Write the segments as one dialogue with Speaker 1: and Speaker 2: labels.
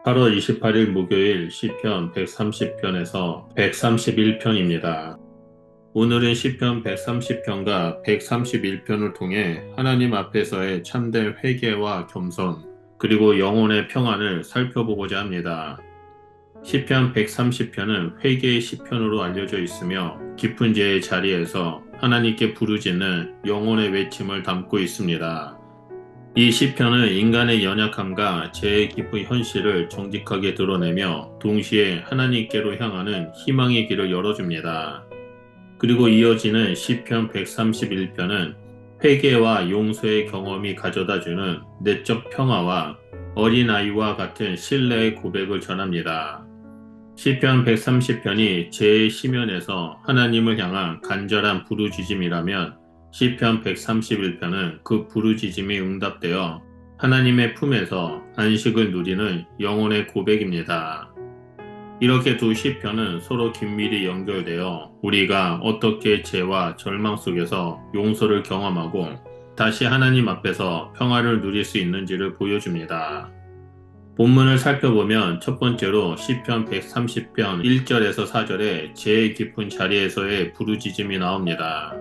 Speaker 1: 8월 28일 목요일 시편 130편에서 131편입니다. 오늘은 시편 130편과 131편을 통해 하나님 앞에서의 참된 회개와 겸손, 그리고 영혼의 평안을 살펴보고자 합니다. 시편 130편은 회개의 시편으로 알려져 있으며 깊은 죄의 자리에서 하나님께 부르짖는 영혼의 외침을 담고 있습니다. 이 시편은 인간의 연약함과 죄의 깊은 현실을 정직하게 드러내며 동시에 하나님께로 향하는 희망의 길을 열어줍니다. 그리고 이어지는 시편 131편은 회개와 용서의 경험이 가져다주는 내적 평화와 어린아이와 같은 신뢰의 고백을 전합니다. 시편 130편이 죄의 시면에서 하나님을 향한 간절한 부르짖음이라면 시편 131편은 그 부르짖음이 응답되어 하나님의 품에서 안식을 누리는 영혼의 고백입니다. 이렇게 두 시편은 서로 긴밀히 연결되어 우리가 어떻게 죄와 절망 속에서 용서를 경험하고 다시 하나님 앞에서 평화를 누릴 수 있는지를 보여줍니다. 본문을 살펴보면 첫 번째로 시편 130편 1절에서 4절에 죄의 깊은 자리에서의 부르짖음이 나옵니다.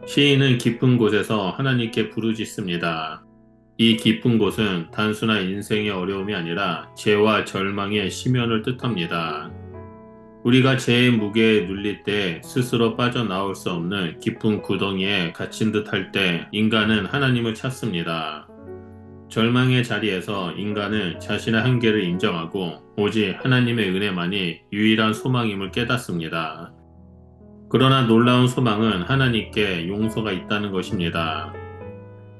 Speaker 1: 시인은 깊은 곳에서 하나님께 부르짖습니다. 이 깊은 곳은 단순한 인생의 어려움이 아니라 죄와 절망의 심연을 뜻합니다. 우리가 죄의 무게에 눌릴 때 스스로 빠져나올 수 없는 깊은 구덩이에 갇힌 듯 할 때 인간은 하나님을 찾습니다. 절망의 자리에서 인간은 자신의 한계를 인정하고 오직 하나님의 은혜만이 유일한 소망임을 깨닫습니다. 그러나 놀라운 소망은 하나님께 용서가 있다는 것입니다.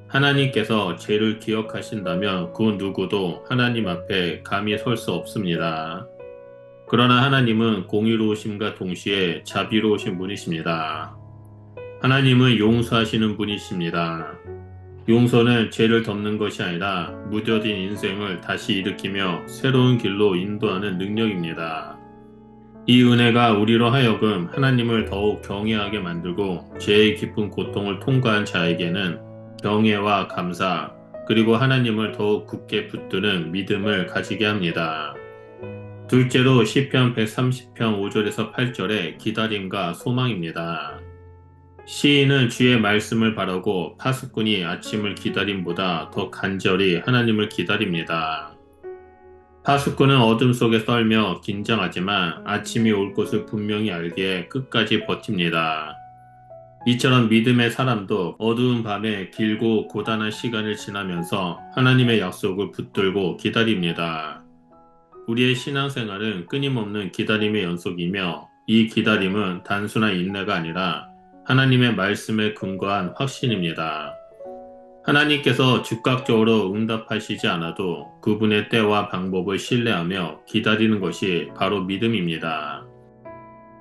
Speaker 1: 하나님께서 죄를 기억하신다면 그 누구도 하나님 앞에 감히 설 수 없습니다. 그러나 하나님은 공의로우심과 동시에 자비로우신 분이십니다. 하나님은 용서하시는 분이십니다. 용서는 죄를 덮는 것이 아니라 무뎌진 인생을 다시 일으키며 새로운 길로 인도하는 능력입니다. 이 은혜가 우리로 하여금 하나님을 더욱 경외하게 만들고 죄의 깊은 고통을 통과한 자에게는 경외와 감사, 그리고 하나님을 더욱 굳게 붙드는 믿음을 가지게 합니다. 둘째로 시편 130편 5절에서 8절의 기다림과 소망입니다. 시인은 주의 말씀을 바라고 파수꾼이 아침을 기다림보다 더 간절히 하나님을 기다립니다. 파수꾼은 어둠 속에 떨며 긴장하지만 아침이 올 것을 분명히 알기에 끝까지 버팁니다. 이처럼 믿음의 사람도 어두운 밤에 길고 고단한 시간을 지나면서 하나님의 약속을 붙들고 기다립니다. 우리의 신앙생활은 끊임없는 기다림의 연속이며 이 기다림은 단순한 인내가 아니라 하나님의 말씀에 근거한 확신입니다. 하나님께서 즉각적으로 응답하시지 않아도 그분의 때와 방법을 신뢰하며 기다리는 것이 바로 믿음입니다.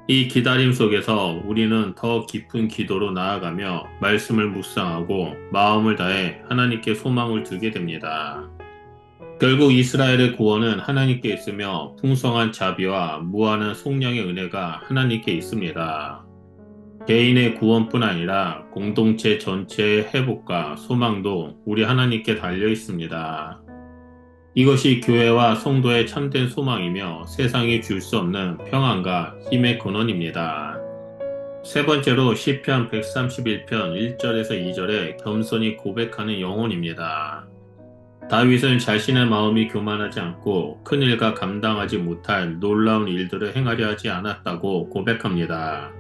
Speaker 1: 이 기다림 속에서 우리는 더 깊은 기도로 나아가며 말씀을 묵상하고 마음을 다해 하나님께 소망을 두게 됩니다. 결국 이스라엘의 구원은 하나님께 있으며 풍성한 자비와 무한한 속량의 은혜가 하나님께 있습니다. 개인의 구원뿐 아니라 공동체 전체의 회복과 소망도 우리 하나님께 달려 있습니다. 이것이 교회와 성도의 참된 소망이며 세상이 줄 수 없는 평안과 힘의 근원입니다. 세 번째로 시편 131편 1절에서 2절에 겸손히 고백하는 영혼입니다. 다윗은 자신의 마음이 교만하지 않고 큰일과 감당하지 못할 놀라운 일들을 행하려 하지 않았다고 고백합니다.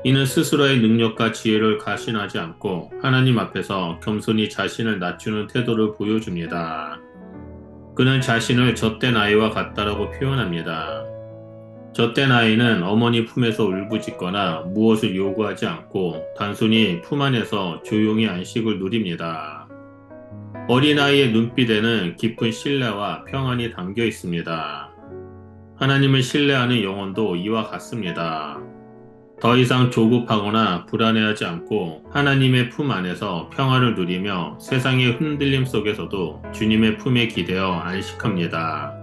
Speaker 1: 이는 스스로의 능력과 지혜를 가신하지 않고 하나님 앞에서 겸손히 자신을 낮추는 태도를 보여줍니다. 그는 자신을 젖된 아이와 같다라고 표현합니다. 젖된 아이는 어머니 품에서 울부짖거나 무엇을 요구하지 않고 단순히 품 안에서 조용히 안식을 누립니다. 어린아이의 눈빛에는 깊은 신뢰와 평안이 담겨 있습니다. 하나님을 신뢰하는 영혼도 이와 같습니다. 더 이상 조급하거나 불안해하지 않고 하나님의 품 안에서 평화를 누리며 세상의 흔들림 속에서도 주님의 품에 기대어 안식합니다.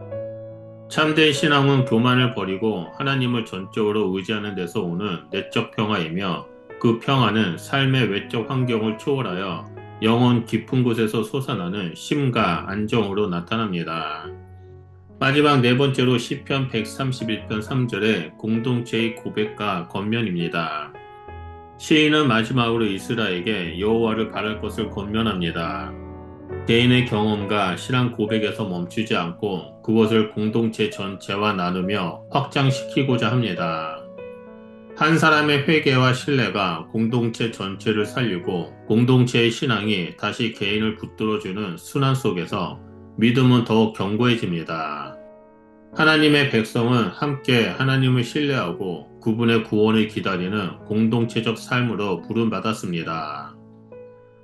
Speaker 1: 참된 신앙은 교만을 버리고 하나님을 전적으로 의지하는 데서 오는 내적 평화이며 그 평화는 삶의 외적 환경을 초월하여 영혼 깊은 곳에서 솟아나는 쉼과 안정으로 나타납니다. 마지막 네 번째로 시편 131편 3절의 공동체의 고백과 권면입니다. 시인은 마지막으로 이스라엘에게 여호와를 바랄 것을 권면합니다. 개인의 경험과 신앙 고백에서 멈추지 않고 그것을 공동체 전체와 나누며 확장시키고자 합니다. 한 사람의 회개와 신뢰가 공동체 전체를 살리고 공동체의 신앙이 다시 개인을 붙들어주는 순환 속에서 믿음은 더욱 견고해집니다. 하나님의 백성은 함께 하나님을 신뢰하고 그분의 구원을 기다리는 공동체적 삶으로 부름받았습니다.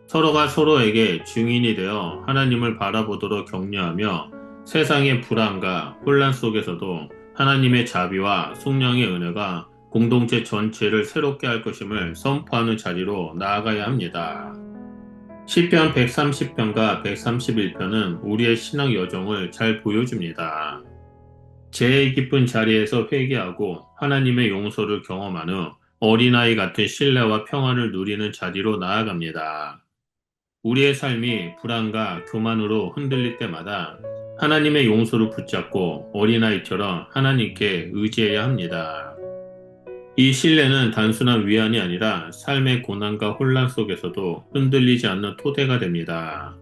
Speaker 1: 서로가 서로에게 증인이 되어 하나님을 바라보도록 격려하며 세상의 불안과 혼란 속에서도 하나님의 자비와 성령의 은혜가 공동체 전체를 새롭게 할 것임을 선포하는 자리로 나아가야 합니다. 시편 130편과 131편은 우리의 신앙 여정을 잘 보여줍니다. 죄의 깊은 자리에서 회개하고 하나님의 용서를 경험한 후 어린아이 같은 신뢰와 평안을 누리는 자리로 나아갑니다. 우리의 삶이 불안과 교만으로 흔들릴 때마다 하나님의 용서를 붙잡고 어린아이처럼 하나님께 의지해야 합니다. 이 신뢰는 단순한 위안이 아니라 삶의 고난과 혼란 속에서도 흔들리지 않는 토대가 됩니다.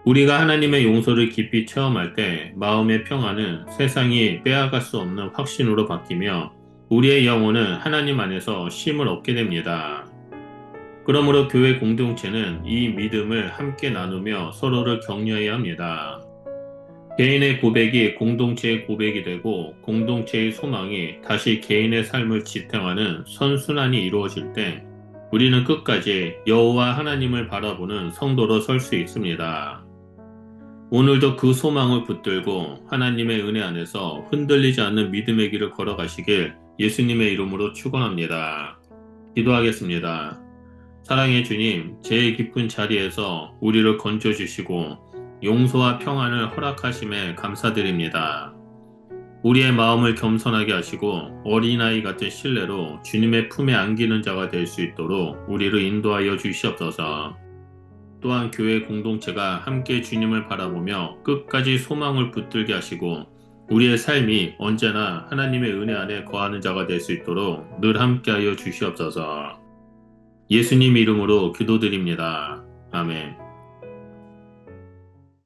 Speaker 1: 우리가 하나님의 용서를 깊이 체험할 때 마음의 평안은 세상이 빼앗을 수 없는 확신으로 바뀌며 우리의 영혼은 하나님 안에서 쉼을 얻게 됩니다. 그러므로 교회 공동체는 이 믿음을 함께 나누며 서로를 격려해야 합니다. 개인의 고백이 공동체의 고백이 되고 공동체의 소망이 다시 개인의 삶을 지탱하는 선순환이 이루어질 때 우리는 끝까지 여호와 하나님을 바라보는 성도로 설 수 있습니다. 오늘도 그 소망을 붙들고 하나님의 은혜 안에서 흔들리지 않는 믿음의 길을 걸어가시길 예수님의 이름으로 축원합니다. 기도하겠습니다. 사랑의 주님, 제일 깊은 자리에서 우리를 건져주시고 용서와 평안을 허락하심에 감사드립니다. 우리의 마음을 겸손하게 하시고 어린아이 같은 신뢰로 주님의 품에 안기는 자가 될 수 있도록 우리를 인도하여 주시옵소서. 또한 교회 공동체가 함께 주님을 바라보며 끝까지 소망을 붙들게 하시고 우리의 삶이 언제나 하나님의 은혜 안에 거하는 자가 될 수 있도록 늘 함께하여 주시옵소서. 예수님 이름으로 기도드립니다. 아멘.